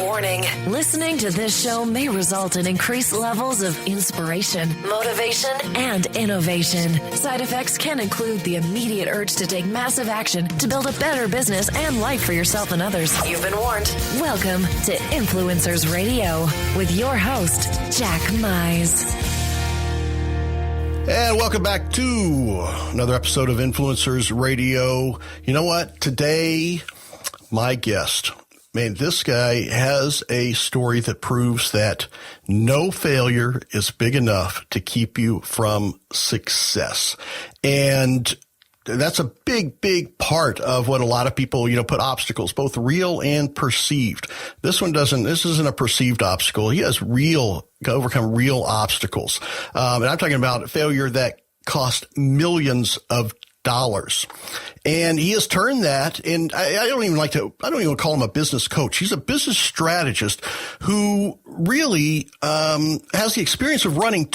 Warning, listening to this show may result in increased levels of inspiration, motivation, and innovation. Side effects can include the immediate urge to take massive action to build a better business and life for yourself and others. You've been warned. Welcome to Influencers Radio with your host, Jack Mize. And welcome back to another episode of Influencers Radio. You know what? Today, my guest, man, this guy has a story that proves that no failure is big enough to keep you from success. And that's a big part of what a lot of people, put obstacles, both real and perceived. This isn't a perceived obstacle. He has overcome real obstacles. And I'm talking about failure that cost millions of dollars. And he has turned that, and I don't even call him a business coach. He's a business strategist who really has the experience of running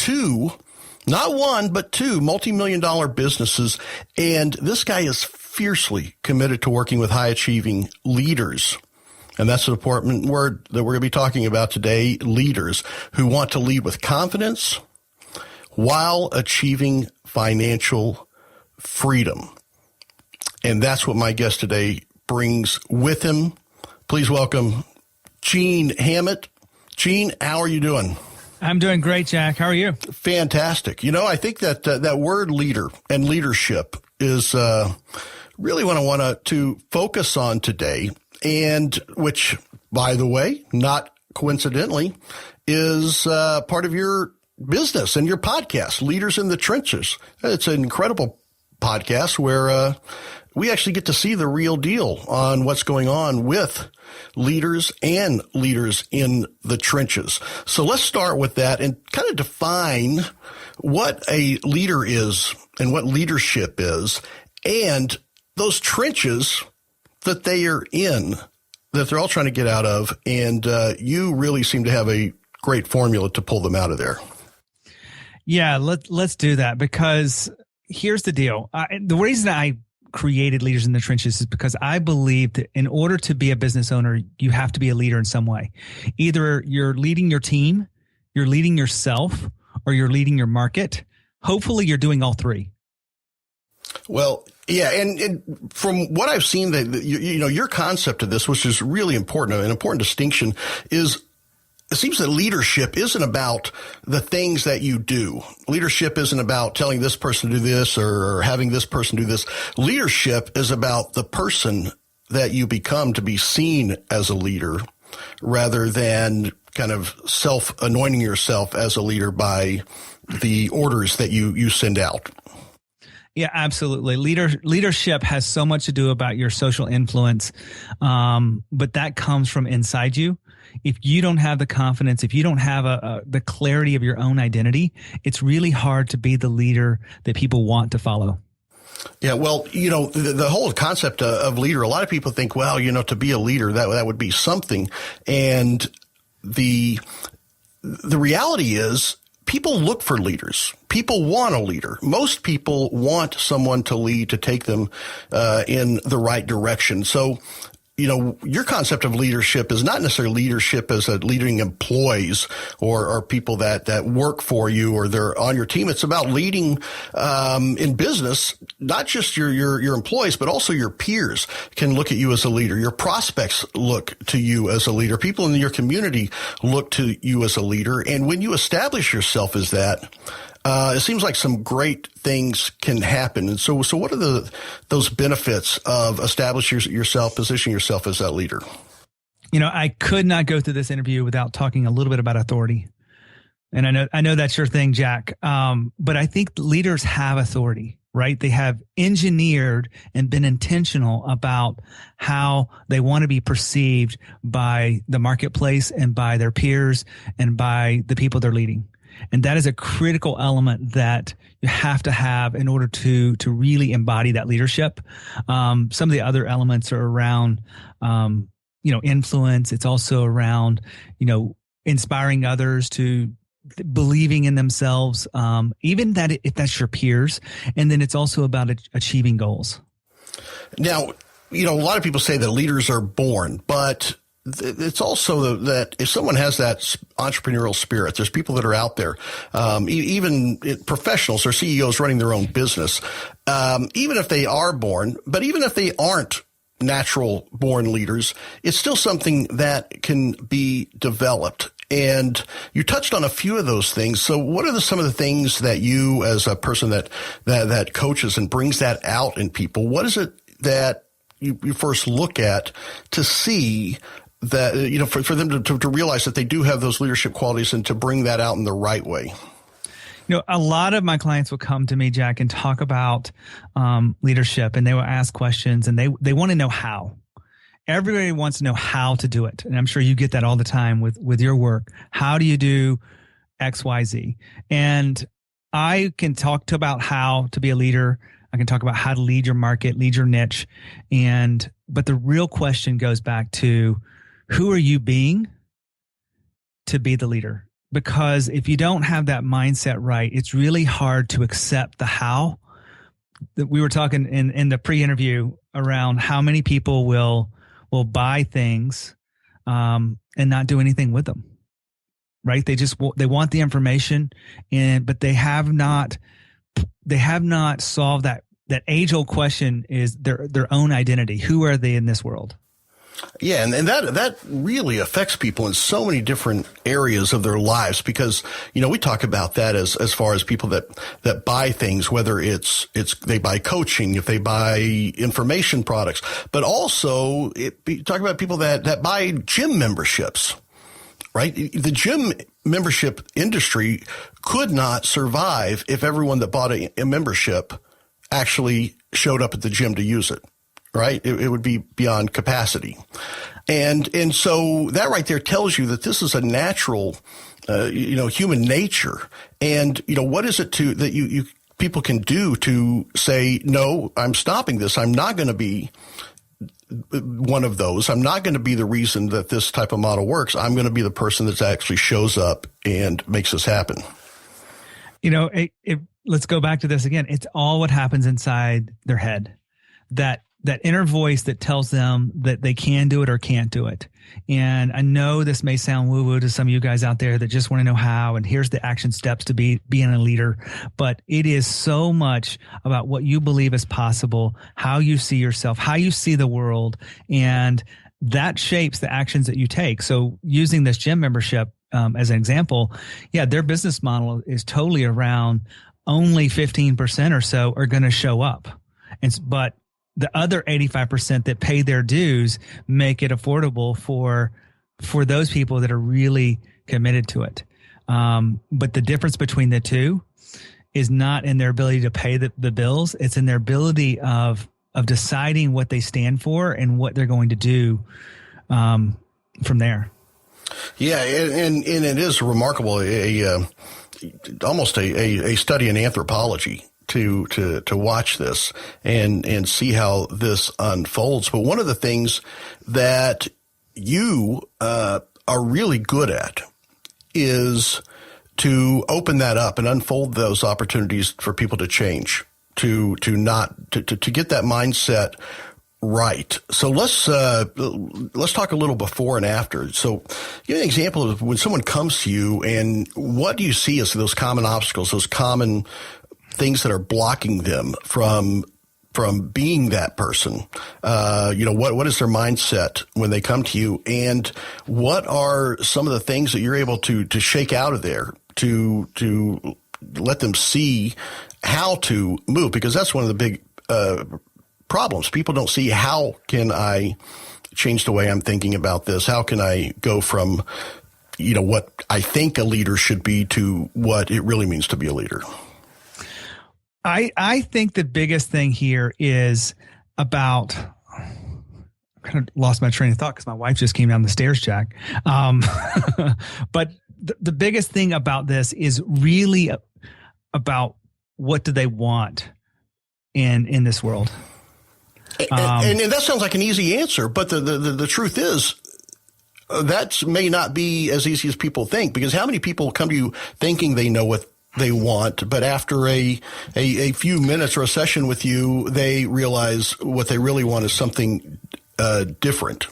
not one, but two multi-million-dollar businesses. And this guy is fiercely committed to working with high-achieving leaders. And that's an important word that we're going to be talking about today, leaders who want to lead with confidence while achieving financial freedom. And that's what my guest today brings with him. Please welcome Gene Hammett. Gene, how are you doing? I'm doing great, Jack. How are you? Fantastic. I think that that word leader and leadership is really what I want to focus on today, and which, by the way, not coincidentally, is part of your business and your podcast, Leaders in the Trenches. It's an incredible podcast where we actually get to see the real deal on what's going on with leaders and leaders in the trenches. So let's start with that and kind of define what a leader is and what leadership is, and those trenches that they are in, that they're all trying to get out of. And you really seem to have a great formula to pull them out of there. Yeah, let's do that, because here's the deal. The reason I created Leaders in the Trenches is because I believe that in order to be a business owner, you have to be a leader in some way. Either you're leading your team, you're leading yourself, or you're leading your market. Hopefully you're doing all three. Well, yeah. And from what I've seen, that your concept of this, which is really important, an important distinction, is it seems that leadership isn't about the things that you do. Leadership isn't about telling this person to do this or having this person do this. Leadership is about the person that you become to be seen as a leader, rather than kind of anointing yourself as a leader by the orders that you send out. Yeah, absolutely. Leadership has so much to do about your social influence, but that comes from inside you. If you don't have the confidence, if you don't have the clarity of your own identity, it's really hard to be the leader that people want to follow. Yeah, well, the whole concept of leader, a lot of people think, well, to be a leader, that would be something. And the reality is, people look for leaders. People want a leader. Most people want someone to lead, to take them in the right direction. So, your concept of leadership is not necessarily leadership as leading employees or people that work for you or they're on your team. It's about leading in business, not just your employees, but also your peers can look at you as a leader. Your prospects look to you as a leader. People in your community look to you as a leader. And when you establish yourself as that, it seems like some great things can happen. And so what are those benefits of establishing yourself, positioning yourself as that leader? I could not go through this interview without talking a little bit about authority. And I know that's your thing, Jack. But I think leaders have authority, right? They have engineered and been intentional about how they want to be perceived by the marketplace and by their peers and by the people they're leading. And that is a critical element that you have to have in order to really embody that leadership. Some of the other elements are around, influence. It's also around, inspiring others to believing in themselves, even that if that's your peers. And then it's also about achieving goals. Now, a lot of people say that leaders are born, but it's also that if someone has that entrepreneurial spirit, there's people that are out there, even professionals or CEOs running their own business, even if they are born, but even if they aren't natural born leaders, it's still something that can be developed. And you touched on a few of those things. So what are some of the things that you, as a person that coaches and brings that out in people, what is it that you first look at to see that, for them to realize that they do have those leadership qualities and to bring that out in the right way? A lot of my clients will come to me, Jack, and talk about leadership, and they will ask questions, and they want to know how. Everybody wants to know how to do it. And I'm sure you get that all the time with your work. How do you do X, Y, Z? And I can talk about how to be a leader. I can talk about how to lead your market, lead your niche. But the real question goes back to, who are you being to be the leader? Because if you don't have that mindset right, it's really hard to accept the how. We were talking in the pre-interview around how many people will buy things and not do anything with them, right? They want the information, but they have not solved that age-old question, is their own identity. Who are they in this world? Yeah, and that really affects people in so many different areas of their lives, because, we talk about that as far as people that buy things, whether it's they buy coaching, if they buy information products, but also talk about people that buy gym memberships, right? The gym membership industry could not survive if everyone that bought a membership actually showed up at the gym to use it. Right? It would be beyond capacity. And so that right there tells you that this is a natural, human nature. And, what is it that you people can do to say, no, I'm stopping this. I'm not going to be one of those. I'm not going to be the reason that this type of model works. I'm going to be the person that actually shows up and makes this happen. Let's go back to this again. It's all what happens inside their head. That inner voice that tells them that they can do it or can't do it. And I know this may sound woo-woo to some of you guys out there that just want to know how, and here's the action steps to being a leader. But it is so much about what you believe is possible, how you see yourself, how you see the world, and that shapes the actions that you take. So using this gym membership as an example, their business model is totally around only 15% or so are going to show up. But the other 85% that pay their dues make it affordable for those people that are really committed to it. But the difference between the two is not in their ability to pay the bills. It's in their ability of deciding what they stand for and what they're going to do from there. Yeah, and it is remarkable, almost a study in anthropology to watch this and see how this unfolds. But one of the things that you are really good at is to open that up and unfold those opportunities for people to change, to get that mindset right. So let's talk a little before and after. So give an example of when someone comes to you, and what do you see as those common obstacles, those common things that are blocking them from being that person? What is their mindset when they come to you, and what are some of the things that you're able to shake out of there to let them see how to move? Because that's one of the big problems. People don't see, how can I change the way I'm thinking about this? How can I go from, what I think a leader should be to what it really means to be a leader? I think the biggest thing here is about, I kind of lost my train of thought because my wife just came down the stairs, Jack. But the biggest thing about this is really about, what do they want in this world? And that sounds like an easy answer, but the truth is, that may not be as easy as people think, because how many people come to you thinking they know what they want, but after a few minutes or a session with you, they realize what they really want is something different.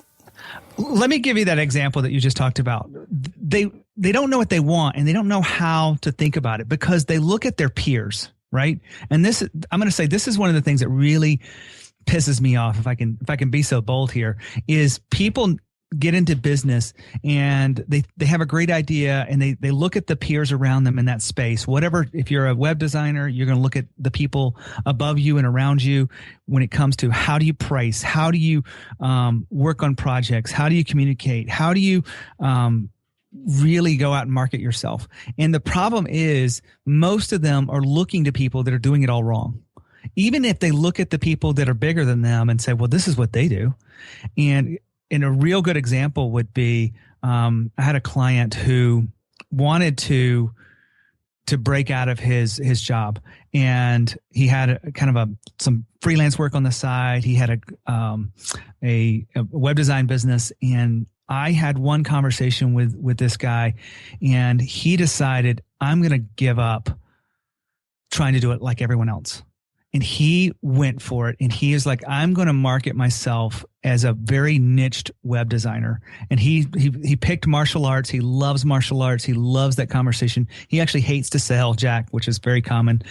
Let me give you that example that you just talked about. They don't know what they want, and they don't know how to think about it because they look at their peers, right? And I'm going to say this is one of the things that really pisses me off, if I can be so bold here, is people get into business and they have a great idea and they look at the peers around them in that space. Whatever, if you're a web designer, you're going to look at the people above you and around you when it comes to how do you price, how do you work on projects, how do you communicate, how do you really go out and market yourself. And the problem is most of them are looking to people that are doing it all wrong. Even if they look at the people that are bigger than them and say, well, this is what they do. And a real good example would be, I had a client who wanted to break out of his job, and he had some freelance work on the side. He had a web design business, and I had one conversation with this guy, and he decided, I'm going to give up trying to do it like everyone else. And he went for it. And he is like, I'm going to market myself as a very niched web designer. And he picked martial arts. He loves martial arts. He loves that conversation. He actually hates to sell, Jack, which is very common.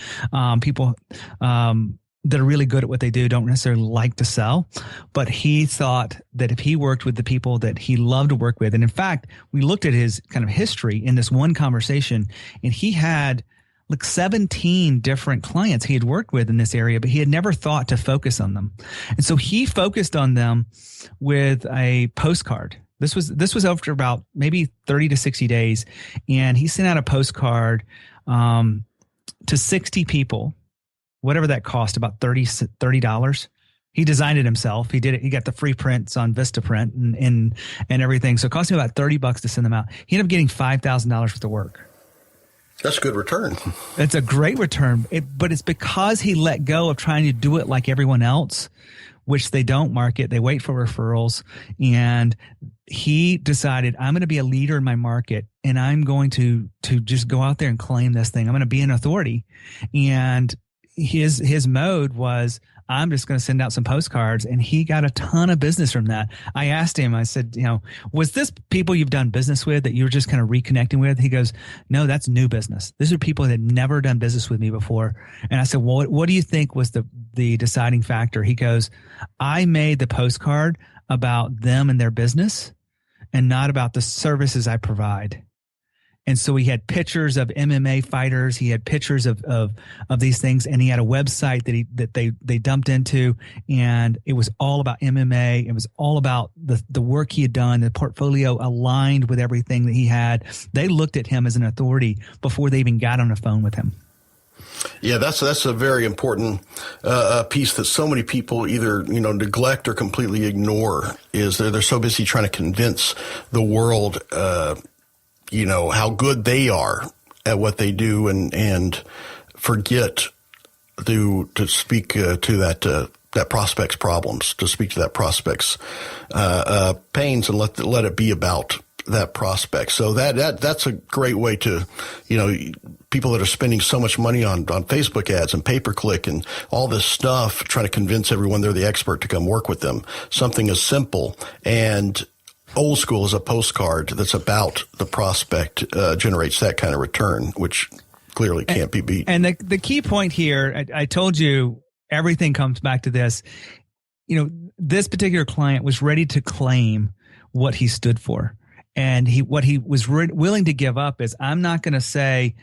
People that are really good at what they do don't necessarily like to sell. But he thought that if he worked with the people that he loved to work with, and in fact, we looked at his kind of history in this one conversation, and he had like 17 different clients he had worked with in this area, but he had never thought to focus on them. And so he focused on them with a postcard. This was after about maybe 30 to 60 days. And he sent out a postcard to 60 people, whatever that cost, about $30. He designed it himself. He did it. He got the free prints on Vistaprint and everything. So it cost him about $30 to send them out. He ended up getting $5,000 worth of work. That's a good return. It's a great return, but it's because he let go of trying to do it like everyone else, which they don't market. They wait for referrals, and he decided, I'm going to be a leader in my market, and I'm going to just go out there and claim this thing. I'm going to be an authority. And his mode was, I'm just going to send out some postcards, and he got a ton of business from that. I asked him, I said, was this people you've done business with that you're just kind of reconnecting with? He goes, no, that's new business. These are people that had never done business with me before. And I said, well, what do you think was the deciding factor? He goes, I made the postcard about them and their business and not about the services I provide. And so he had pictures of MMA fighters. He had pictures of these things, and he had a website that they dumped into, and it was all about MMA. It was all about the work he had done. The portfolio aligned with everything that he had. They looked at him as an authority before they even got on the phone with him. Yeah, that's a very important piece that so many people either neglect or completely ignore. Is they're so busy trying to convince the world how good they are at what they do, and forget to speak to that prospect's problems, to speak to that prospect's pains, and let it be about that prospect. So that's a great way to, people that are spending so much money on Facebook ads and pay-per-click and all this stuff, trying to convince everyone they're the expert to come work with them. Something as simple and old school as a postcard that's about the prospect generates that kind of return, which clearly can't be beat. And the key point here, I told you, everything comes back to this. This particular client was ready to claim what he stood for. And what he was willing to give up is, I'm not going to say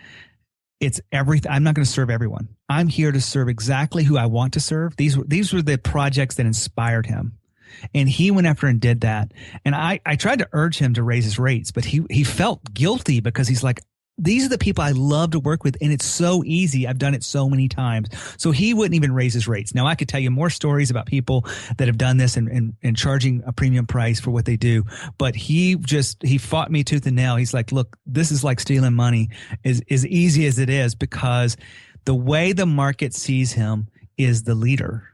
it's everything. I'm not going to serve everyone. I'm here to serve exactly who I want to serve. These were the projects that inspired him. And he went after and did that. And I tried to urge him to raise his rates, but he felt guilty because he's like, these are the people I love to work with, and it's so easy. I've done it so many times. So he wouldn't even raise his rates. Now, I could tell you more stories about people that have done this and charging a premium price for what they do. But he fought me tooth and nail. He's like, look, this is like stealing money, as easy as it is, because the way the market sees him is the leader.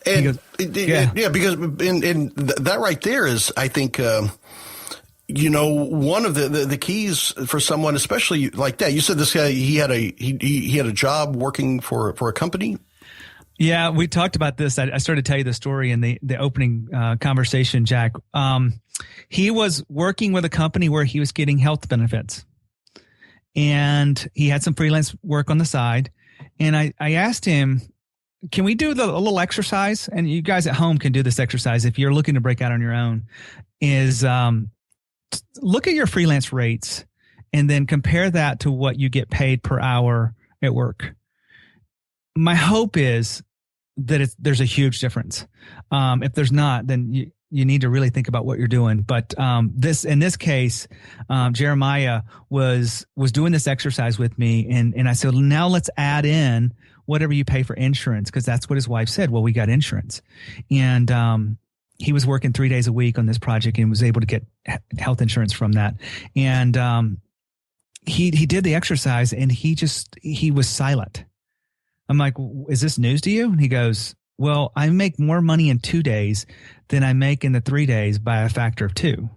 And goes, because in that right there is, I think, one of the keys for someone, especially like that. You said this guy, he had a job working for a company. Yeah, we talked about this. I started to tell you the story in the opening conversation, Jack. He was working with a company where he was getting health benefits, and he had some freelance work on the side. And I asked him, can we do a little exercise? And you guys at home can do this exercise if you're looking to break out on your own, is look at your freelance rates and then compare that to what you get paid per hour at work. My hope is that there's a huge difference. If there's not, then you need to really think about what you're doing. But in this case, Jeremiah was doing this exercise with me, and I said, now let's add in whatever you pay for insurance, because that's what his wife said. Well, we got insurance, and he was working 3 days a week on this project and was able to get health insurance from that. And he did the exercise, and he was silent. I'm like, is this news to you? And he goes, well, I make more money in 2 days than I make in the 3 days by a factor of 2.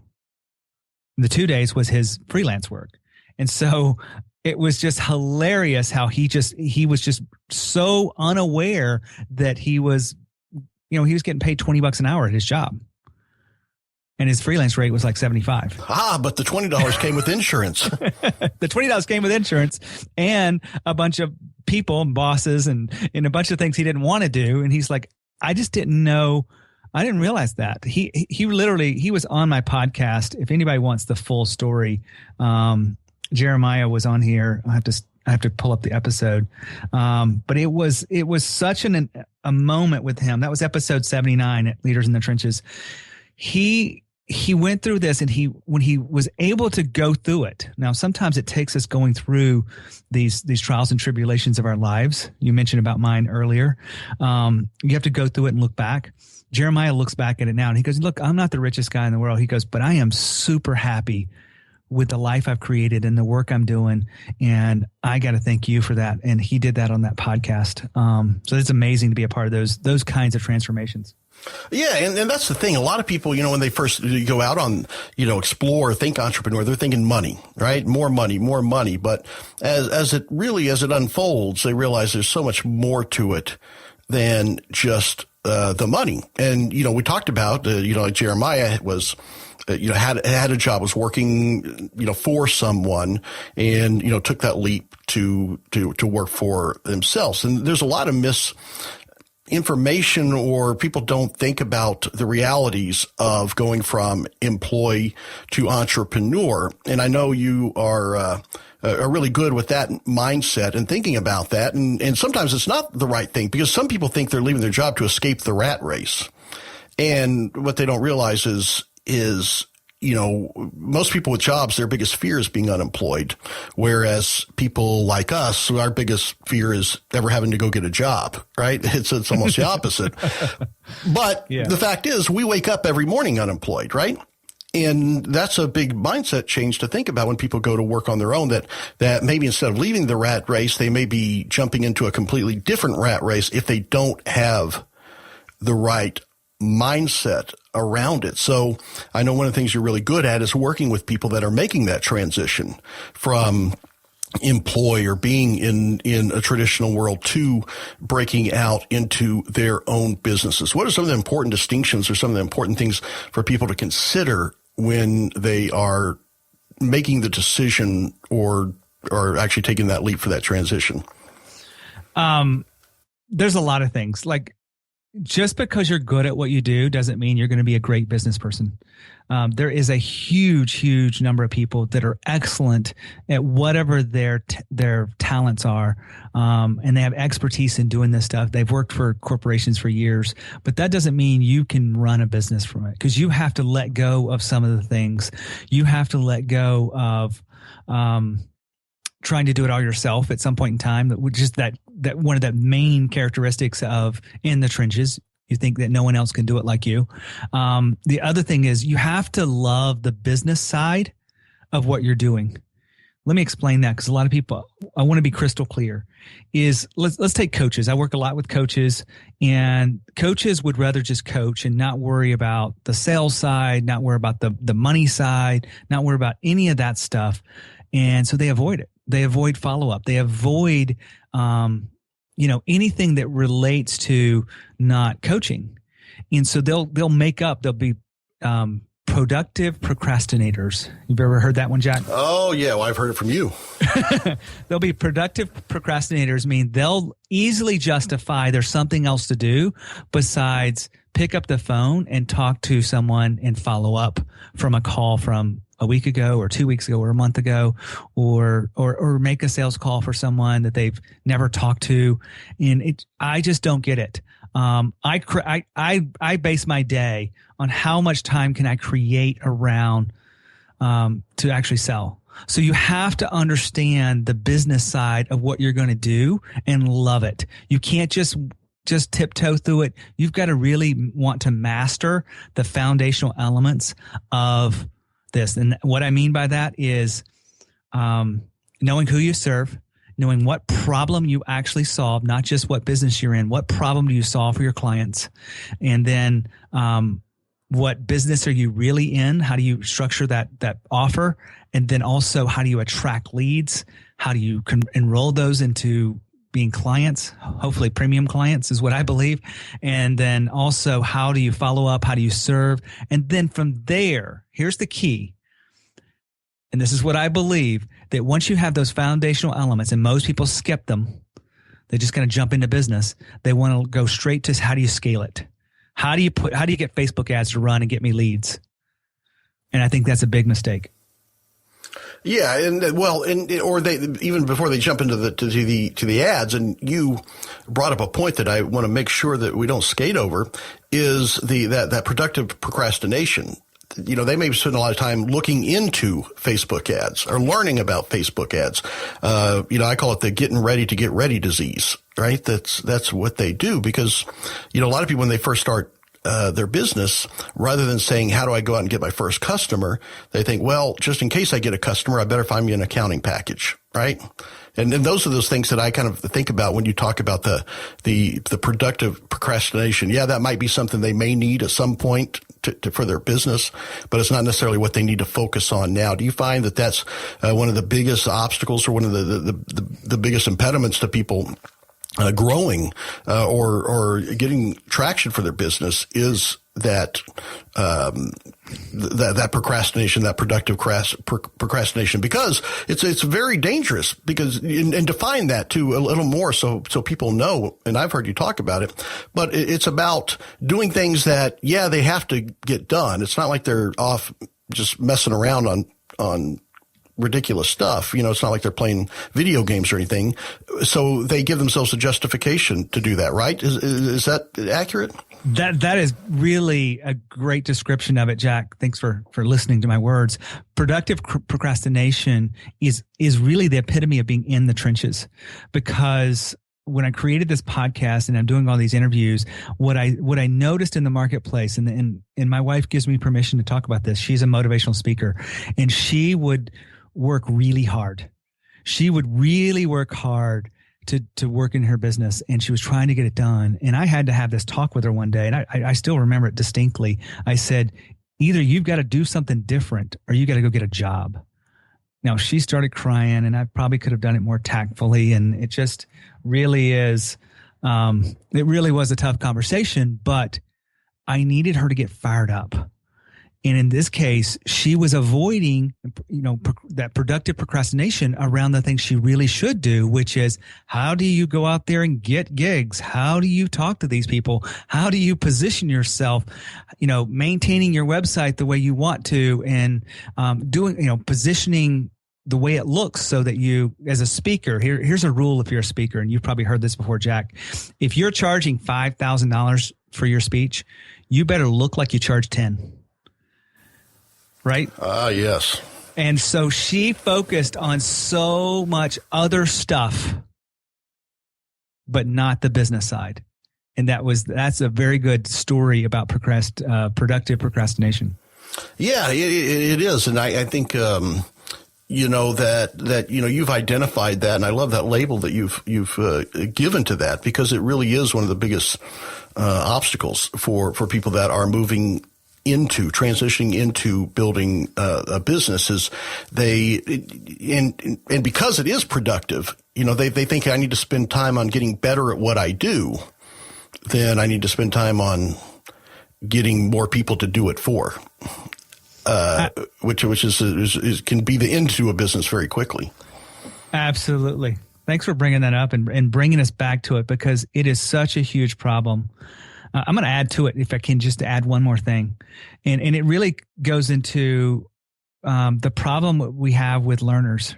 The 2 days was his freelance work. And so it was just hilarious how he was just so unaware that he was getting paid $20 an hour at his job. And his freelance rate was like $75. But the $20 came with insurance. The $20 came with insurance and a bunch of people and bosses and a bunch of things he didn't want to do. And he's like, I just didn't know. I didn't realize that. He was on my podcast. If anybody wants the full story, Jeremiah was on here. I have to pull up the episode. But it was such a moment with him. That was episode 79 at Leaders in the Trenches. He went through this, and when he was able to go through it. Now, sometimes it takes us going through these trials and tribulations of our lives. You mentioned about mine earlier. You have to go through it and look back. Jeremiah looks back at it now, and he goes, look, I'm not the richest guy in the world. He goes, but I am super happy with the life I've created and the work I'm doing. And I got to thank you for that. And he did that on that podcast. So it's amazing to be a part of those kinds of transformations. Yeah. And that's the thing. A lot of people, when they first go out on, explore, think entrepreneur, they're thinking money, right? More money. But as it unfolds, they realize there's so much more to it than just the money. And, we talked about, like Jeremiah was, had a job, was working, for someone, and, took that leap to work for themselves. And there's a lot of misinformation, or people don't think about the realities of going from employee to entrepreneur. And I know you are really good with that mindset and thinking about that. And sometimes it's not the right thing, because some people think they're leaving their job to escape the rat race. And what they don't realize is, most people with jobs, their biggest fear is being unemployed. Whereas people like us, our biggest fear is ever having to go get a job, right? It's almost the opposite. But The fact is, we wake up every morning unemployed, right? And that's a big mindset change to think about when people go to work on their own, that maybe instead of leaving the rat race, they may be jumping into a completely different rat race if they don't have the right mindset around it. So I know one of the things you're really good at is working with people that are making that transition from employ or being in a traditional world to breaking out into their own businesses. What are some of the important distinctions or some of the important things for people to consider when they are making the decision or actually taking that leap for that transition? There's a lot of things. Like, just because you're good at what you do doesn't mean you're going to be a great business person. There is a huge number of people that are excellent at whatever their talents are, and they have expertise in doing this stuff. They've worked for corporations for years, but that doesn't mean you can run a business from it, because you have to let go of some of the things. You have to let go of trying to do it all yourself at some point in time. Which is that one of the main characteristics of in the trenches. You think that no one else can do it like you. The other thing is you have to love the business side of what you're doing. Let me explain that, because a lot of people, I want to be crystal clear, is let's take coaches. I work a lot with coaches, and coaches would rather just coach and not worry about the sales side, not worry about the money side, not worry about any of that stuff. And so they avoid it. They avoid follow-up. They avoid anything that relates to not coaching. And so they'll be productive procrastinators. You've ever heard that one, Jack? Oh, yeah. Well, I've heard it from you. They'll be productive procrastinators, mean they'll easily justify there's something else to do besides pick up the phone and talk to someone and follow up from a call from a week ago or 2 weeks ago or a month ago, or make a sales call for someone that they've never talked to. And I just don't get it. I base my day on how much time can I create around to actually sell. So you have to understand the business side of what you're going to do and love it. You can't just tiptoe through it. You've got to really want to master the foundational elements of this. And what I mean by that is knowing who you serve, knowing what problem you actually solve, not just what business you're in. What problem do you solve for your clients? And then what business are you really in? How do you structure that offer? And then also, how do you attract leads? How do you enroll those into being clients? Hopefully premium clients is what I believe. And then also, how do you follow up? How do you serve? And then from there, here's the key. And this is what I believe, that once you have those foundational elements, and most people skip them, they just kind of jump into business. They want to go straight to how do you scale it? How do you get Facebook ads to run and get me leads? And I think that's a big mistake. Yeah, or they even before they jump into the ads, and you brought up a point that I want to make sure that we don't skate over, is that productive procrastination. They may spend a lot of time looking into Facebook ads or learning about Facebook ads. I call it the getting ready to get ready disease, right? That's what they do, because, a lot of people, when they first start their business, rather than saying, how do I go out and get my first customer? They think, well, just in case I get a customer, I better find me an accounting package, right? And those are those things that I kind of think about when you talk about the productive procrastination. Yeah, that might be something they may need at some point for their business, but it's not necessarily what they need to focus on now. Do you find that that's one of the biggest obstacles, or one of the biggest impediments to people growing or getting traction for their business, is that that procrastination, that productive procrastination? Because it's very dangerous, because and define that too a little more so people know. And I've heard you talk about it, but it's about doing things that, yeah, they have to get done. It's not like they're off just messing around on ridiculous stuff. It's not like they're playing video games or anything. So they give themselves a justification to do that, right? Is that accurate? That is really a great description of it, Jack. Thanks for listening to my words. Productive procrastination is really the epitome of being in the trenches, because when I created this podcast and I'm doing all these interviews, what I noticed in the marketplace, and my wife gives me permission to talk about this. She's a motivational speaker, and she would work really hard. She would really work hard to work in her business, and she was trying to get it done. And I had to have this talk with her one day, and I still remember it distinctly. I said, either you've got to do something different or you got to go get a job. Now, she started crying, and I probably could have done it more tactfully. And it just really is, it really was a tough conversation, but I needed her to get fired up. And in this case, she was avoiding, that productive procrastination around the things she really should do, which is, how do you go out there and get gigs? How do you talk to these people? How do you position yourself, maintaining your website the way you want to, and positioning the way it looks so that you, as a speaker, here's a rule if you're a speaker, and you've probably heard this before, Jack. If you're charging $5,000 for your speech, you better look like you charge 10. Right? Yes. And so she focused on so much other stuff, but not the business side. And that's a very good story about productive procrastination. Yeah, it is. And I think, that you've identified that. And I love that label that you've given to that, because it really is one of the biggest obstacles for people that are transitioning into building a business. Is and because it is productive, they think I need to spend time on getting better at what I do, then I need to spend time on getting more people to do it for, which is can be the end to a business very quickly. Absolutely. Thanks for bringing that up and bringing us back to it, because it is such a huge problem. I'm going to add to it, if I can just add one more thing. And it really goes into the problem we have with learners.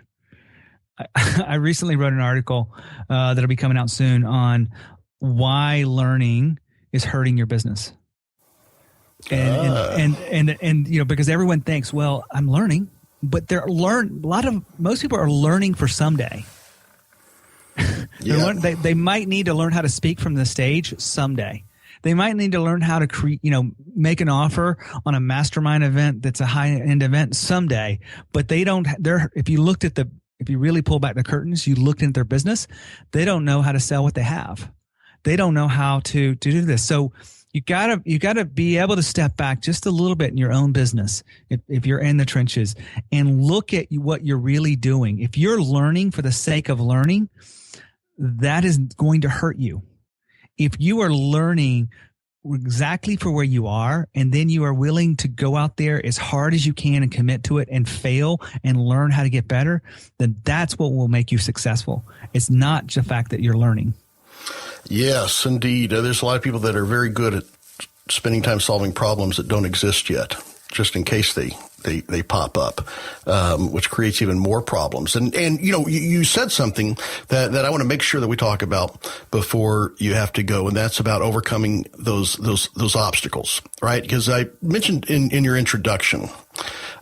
I recently wrote an article that'll be coming out soon on why learning is hurting your business. And because everyone thinks, well, I'm learning, but most people are learning for someday. Yeah. They might need to learn how to speak from the stage someday. They might need to learn how to make an offer on a mastermind event that's a high-end event someday. But they don't. If you really pull back the curtains, you looked into their business, they don't know how to sell what they have. They don't know how to do this. So you gotta be able to step back just a little bit in your own business if you're in the trenches and look at what you're really doing. If you're learning for the sake of learning, that is going to hurt you. If you are learning exactly for where you are, and then you are willing to go out there as hard as you can and commit to it and fail and learn how to get better, then that's what will make you successful. It's not the fact that you're learning. Yes, indeed. There's a lot of people that are very good at spending time solving problems that don't exist yet, just in case they pop up, which creates even more problems. And you said something that I want to make sure that we talk about before you have to go, and that's about overcoming those obstacles, right? Because I mentioned in your introduction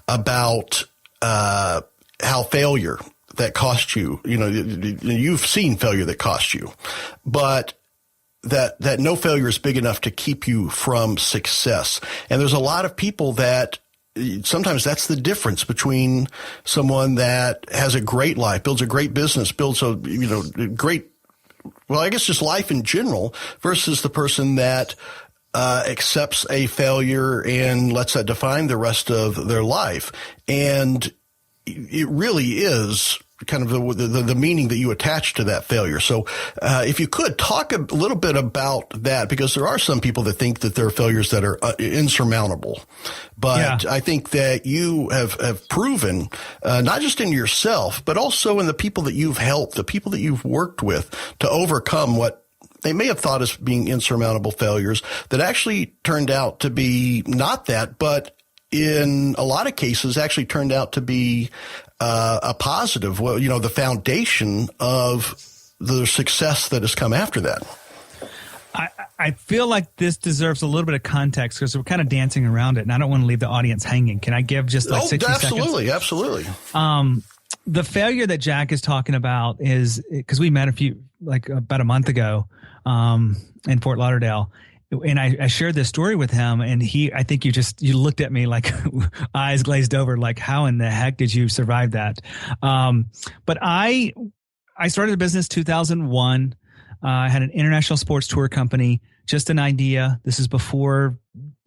about how failure that cost you, you've seen failure that cost you, but that no failure is big enough to keep you from success. And there's a lot of people that sometimes that's the difference between someone that has a great life, builds a great business, builds a great, well, I guess just life in general, versus the person that accepts a failure and lets that define the rest of their life. And it really is kind of the meaning that you attach to that failure. So if you could talk a little bit about that, because there are some people that think that there are failures that are insurmountable. But yeah. I think that you have proven, not just in yourself, but also in the people that you've helped, the people that you've worked with, to overcome what they may have thought as being insurmountable failures that actually turned out to be not that, but in a lot of cases actually turned out to be a positive, the foundation of the success that has come after that. I feel like this deserves a little bit of context because we're kind of dancing around it, and I don't want to leave the audience hanging. Can I give just 60 seconds? Absolutely. The failure that Jack is talking about is because we met about a month ago in Fort Lauderdale. And I shared this story with him, and I think you looked at me like eyes glazed over, like, how in the heck did you survive that? But I started a business 2001. I had an international sports tour company, just an idea. This is before,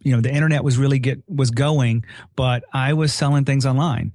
the internet was going, but I was selling things online,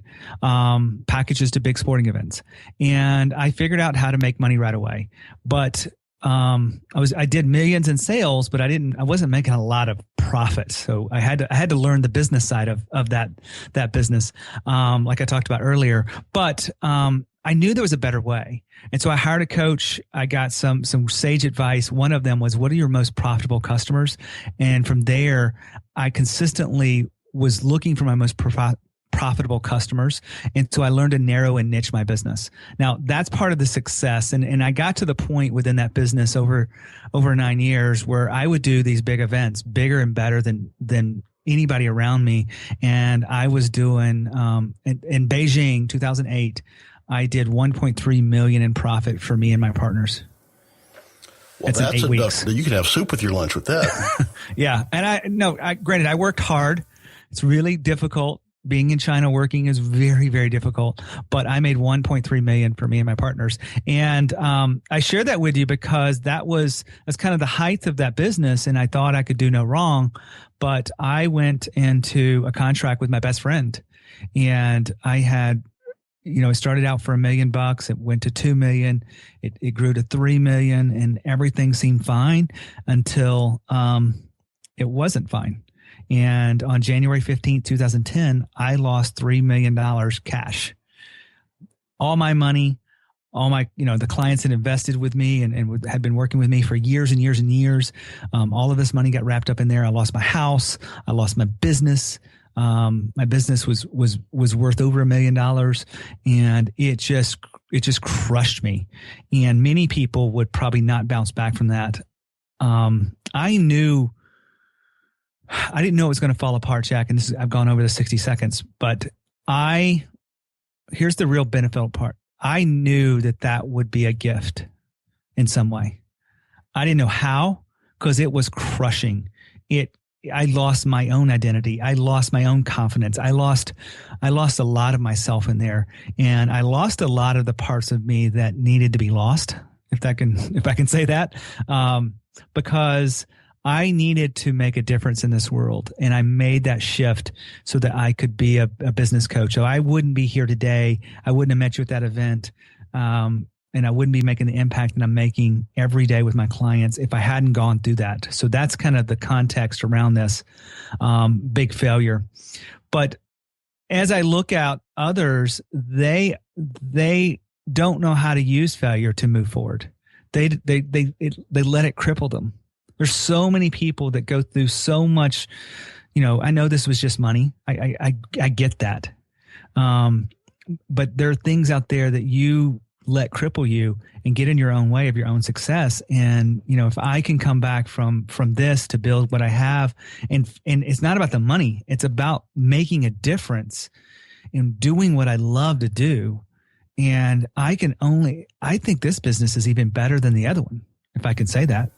packages to big sporting events. And I figured out how to make money right away. But I did millions in sales, but I wasn't making a lot of profit. So I had to learn the business side of that business, like I talked about earlier. But I knew there was a better way. And so I hired a coach. I got some sage advice. One of them was, what are your most profitable customers? And from there, I consistently was looking for my most profitable customers. And so I learned to narrow and niche my business. Now that's part of the success. And I got to the point within that business over 9 years where I would do these big events, bigger and better than anybody around me. And I was doing, in Beijing, 2008, I did 1.3 million in profit for me and my partners. Well, that's in 8 weeks. You can have soup with your lunch with that. Yeah. And granted, I worked hard. It's really difficult. Being in China working is very, very difficult, but I made 1.3 million for me and my partners. And I share that with you because that's kind of the height of that business. And I thought I could do no wrong, but I went into a contract with my best friend, and I had it started out for $1 million. It went to 2 million. It grew to 3 million, and everything seemed fine until it wasn't fine. And on January 15th, 2010, I lost $3 million cash. All my money, all my, the clients had invested with me and had been working with me for years and years and years. All of this money got wrapped up in there. I lost my house. I lost my business. My business was worth over $1 million, and it just crushed me. And many people would probably not bounce back from that. I didn't know it was going to fall apart, Jack. And I've gone over the 60 seconds, but here's the real beneficial part. I knew that would be a gift in some way. I didn't know how, because it was crushing. I lost my own identity. I lost my own confidence. I lost a lot of myself in there, and I lost a lot of the parts of me that needed to be lost, if I can say that, because I needed to make a difference in this world, and I made that shift so that I could be a business coach. So I wouldn't be here today. I wouldn't have met you at that event. And I wouldn't be making the impact that I'm making every day with my clients if I hadn't gone through that. So that's kind of the context around this big failure. But as I look at others, they don't know how to use failure to move forward. They let it cripple them. There's so many people that go through so much. I know this was just money. I get that. But there are things out there that you let cripple you and get in your own way of your own success. And, if I can come back from this to build what I have, and it's not about the money, it's about making a difference and doing what I love to do. And I think this business is even better than the other one, if I can say that.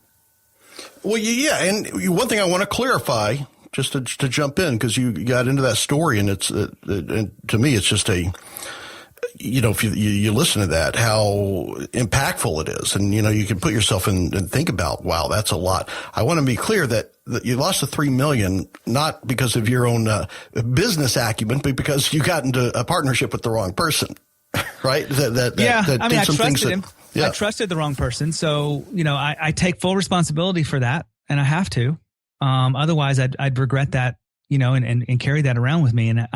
Well, yeah. And one thing I want to clarify, just to jump in, because you got into that story, and it's, and to me, it's just if you listen to that, how impactful it is. And, you can put yourself in and think about, wow, that's a lot. I want to be clear that you lost the 3 million, not because of your own business acumen, but because you got into a partnership with the wrong person, right? I trusted him. Yeah. I trusted the wrong person. So, I take full responsibility for that, and I have to. Otherwise I'd regret that, and carry that around with me. And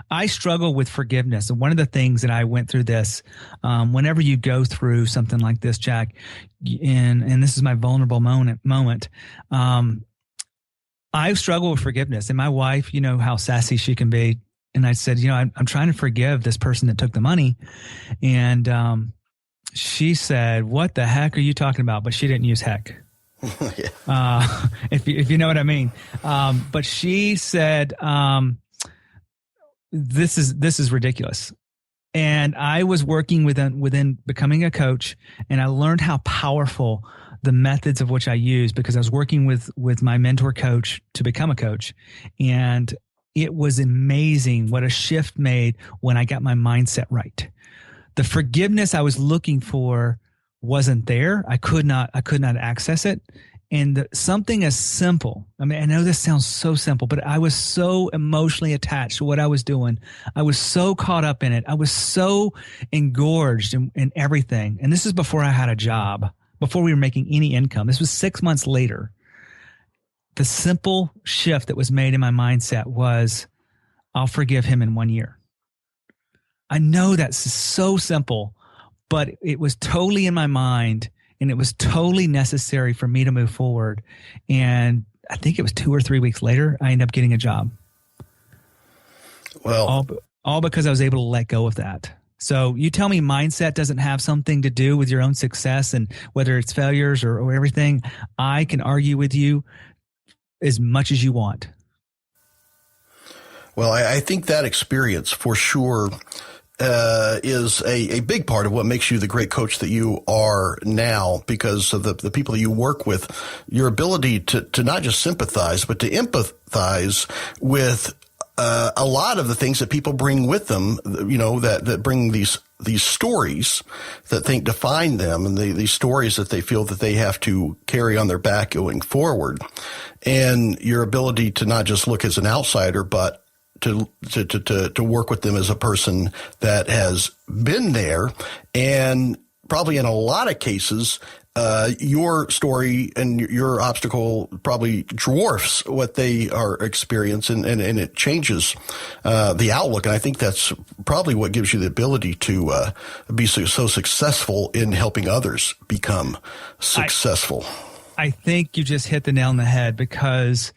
I struggle with forgiveness. And one of the things that I went through this, whenever you go through something like this, Jack, and this is my vulnerable moment, I struggle with forgiveness. And my wife, how sassy she can be. And I said, I'm trying to forgive this person that took the money. And, she said, "What the heck are you talking about?" But she didn't use heck. Yeah. If you know what I mean. But she said, this is ridiculous. And I was working within becoming a coach, and I learned how powerful the methods of which I use, because I was working with my mentor coach to become a coach. And it was amazing what a shift made when I got my mindset right. The forgiveness I was looking for wasn't there. I could not access it. And something as simple, I know this sounds so simple, but I was so emotionally attached to what I was doing. I was so caught up in it. I was so engorged in everything. And this is before I had a job, before we were making any income. This was 6 months later. The simple shift that was made in my mindset was, I'll forgive him in 1 year. I know that's so simple, but it was totally in my mind, and it was totally necessary for me to move forward. And I think it was 2 or 3 weeks later, I ended up getting a job. Well, all because I was able to let go of that. So you tell me mindset doesn't have something to do with your own success, and whether it's failures or everything, I can argue with you as much as you want. Well, I think that experience for sure is a big part of what makes you the great coach that you are now, because of the people that you work with, your ability to not just sympathize, but to empathize with a lot of the things that people bring with them, that bring these stories that define them, and these stories that they feel that they have to carry on their back going forward. And your ability to not just look as an outsider, but to work with them as a person that has been there, and probably in a lot of cases, your story and your obstacle probably dwarfs what they are experiencing, and it changes the outlook. And I think that's probably what gives you the ability to be so successful in helping others become successful. I think you just hit the nail on the head, because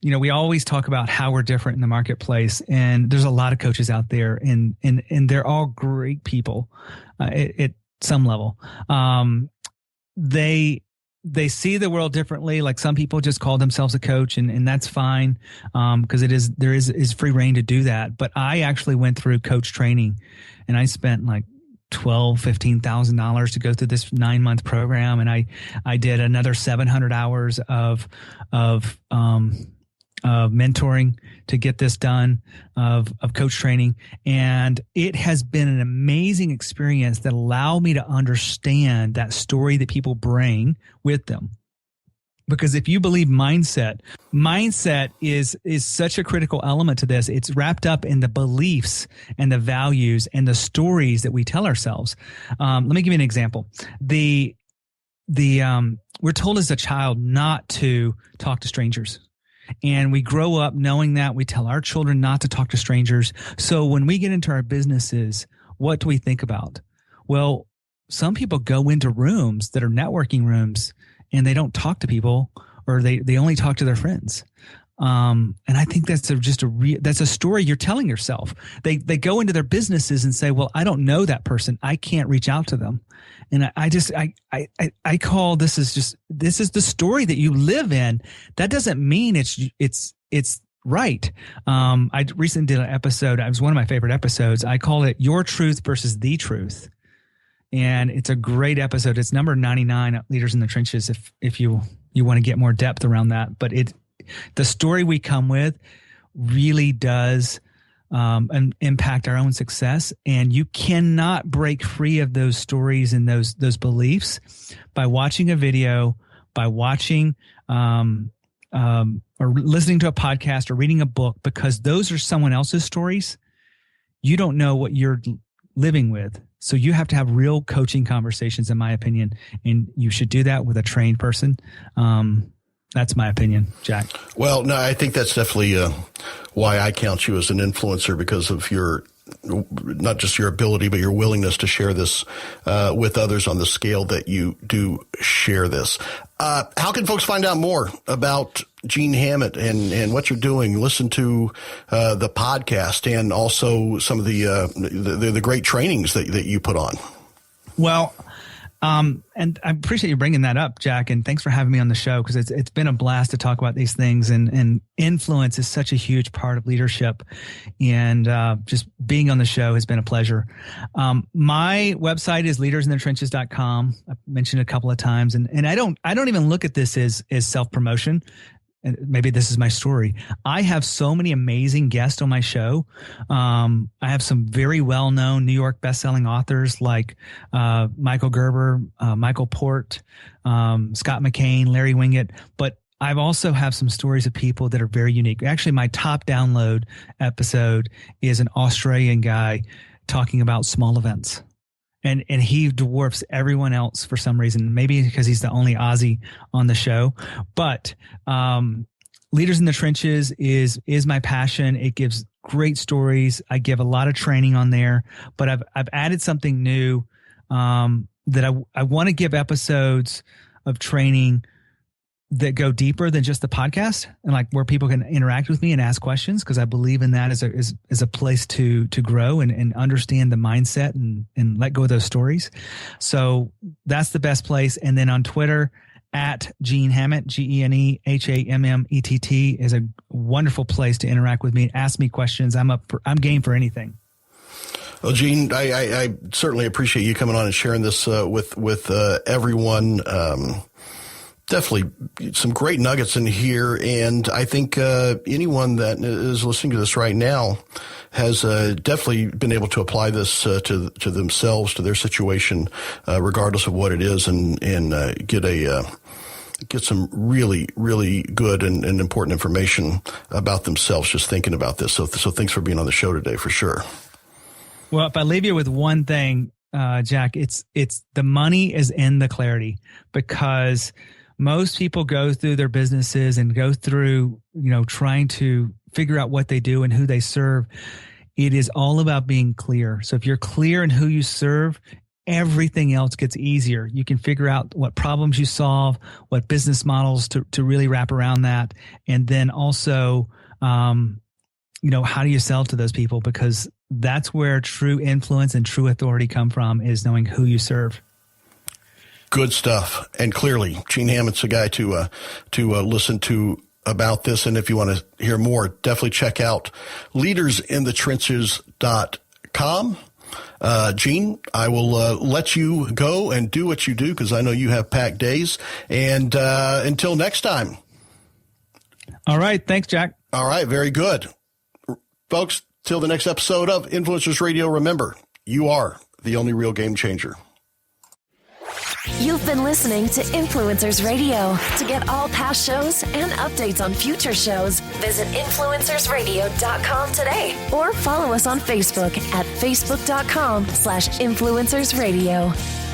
we always talk about how we're different in the marketplace, and there's a lot of coaches out there, and they're all great people at some level. They see the world differently. Like, some people just call themselves a coach, and that's fine, because there is free reign to do that. But I actually went through coach training, and I spent like $12,000-$15,000 to go through this 9-month program, and I did another 700 hours of mentoring to get this done, of coach training. And it has been an amazing experience that allowed me to understand that story that people bring with them. Because if you believe mindset is such a critical element to this. It's wrapped up in the beliefs and the values and the stories that we tell ourselves. Let me give you an example. We're told as a child not to talk to strangers. And we grow up knowing that. We tell our children not to talk to strangers. So when we get into our businesses, what do we think about? Well, some people go into rooms that are networking rooms, and they don't talk to people, or they only talk to their friends. And I think that's that's a story you're telling yourself. They go into their businesses and say, well, I don't know that person. I can't reach out to them. And I call this is the story that you live in. That doesn't mean it's right. I recently did an episode. It was one of my favorite episodes. I call it Your Truth versus the Truth. And it's a great episode. It's number 99, Leaders in the Trenches, if you want to get more depth around that. But the story we come with really does impact our own success. And you cannot break free of those stories and those beliefs by watching a video, by watching or listening to a podcast or reading a book, because those are someone else's stories. You don't know what you're living with. So you have to have real coaching conversations, in my opinion, and you should do that with a trained person. That's my opinion, Jack. Well, no, I think that's definitely why I count you as an influencer, because of your, not just your ability, but your willingness to share this with others on the scale that you do share this. How can folks find out more about Gene Hammett and what you're doing? Listen to the podcast, and also some of the great trainings that you put on. Well, and I appreciate you bringing that up, Jack, and thanks for having me on the show, because it's been a blast to talk about these things, and influence is such a huge part of leadership, and just being on the show has been a pleasure. My website is leadersinthetrenches.com. I've mentioned it a couple of times, and I don't even look at this as self-promotion. And maybe this is my story. I have so many amazing guests on my show. I have some very well-known New York best-selling authors like Michael Gerber, Michael Port, Scott McCain, Larry Winget. But I've also have some stories of people that are very unique. Actually, my top download episode is an Australian guy talking about small events. And he dwarfs everyone else for some reason, maybe because he's the only Aussie on the show. But Leaders in the Trenches is my passion. It gives great stories. I give a lot of training on there, but I've added something new that I want to give episodes of training that go deeper than just the podcast, and like where people can interact with me and ask questions, because I believe in that as a place to grow and understand the mindset and let go of those stories. So that's the best place. And then on Twitter, at Gene Hammett, GeneHammett is a wonderful place to interact with me and ask me questions. I'm game for anything. Well, Gene, I certainly appreciate you coming on and sharing this with everyone. Definitely some great nuggets in here. And I think anyone that is listening to this right now has definitely been able to apply this to themselves, to their situation, regardless of what it is, and get a get some really, really good and important information about themselves just thinking about this. So thanks for being on the show today for sure. Well, if I leave you with one thing, Jack, it's the money is in the clarity, because most people go through their businesses and go through, trying to figure out what they do and who they serve. It is all about being clear. So if you're clear in who you serve, everything else gets easier. You can figure out what problems you solve, what business models to really wrap around that. And then also, how do you sell to those people? Because that's where true influence and true authority come from, is knowing who you serve. Good stuff. And clearly, Gene Hammett's a guy to listen to about this. And if you want to hear more, definitely check out leadersinthetrenches.com. Gene, I will let you go and do what you do, because I know you have packed days. And until next time. All right. Thanks, Jack. All right. Very good. Folks, till the next episode of Influencers Radio, remember, you are the only real game changer. You've been listening to Influencers Radio. To get all past shows and updates on future shows, visit influencersradio.com today, or follow us on Facebook at facebook.com/influencersradio.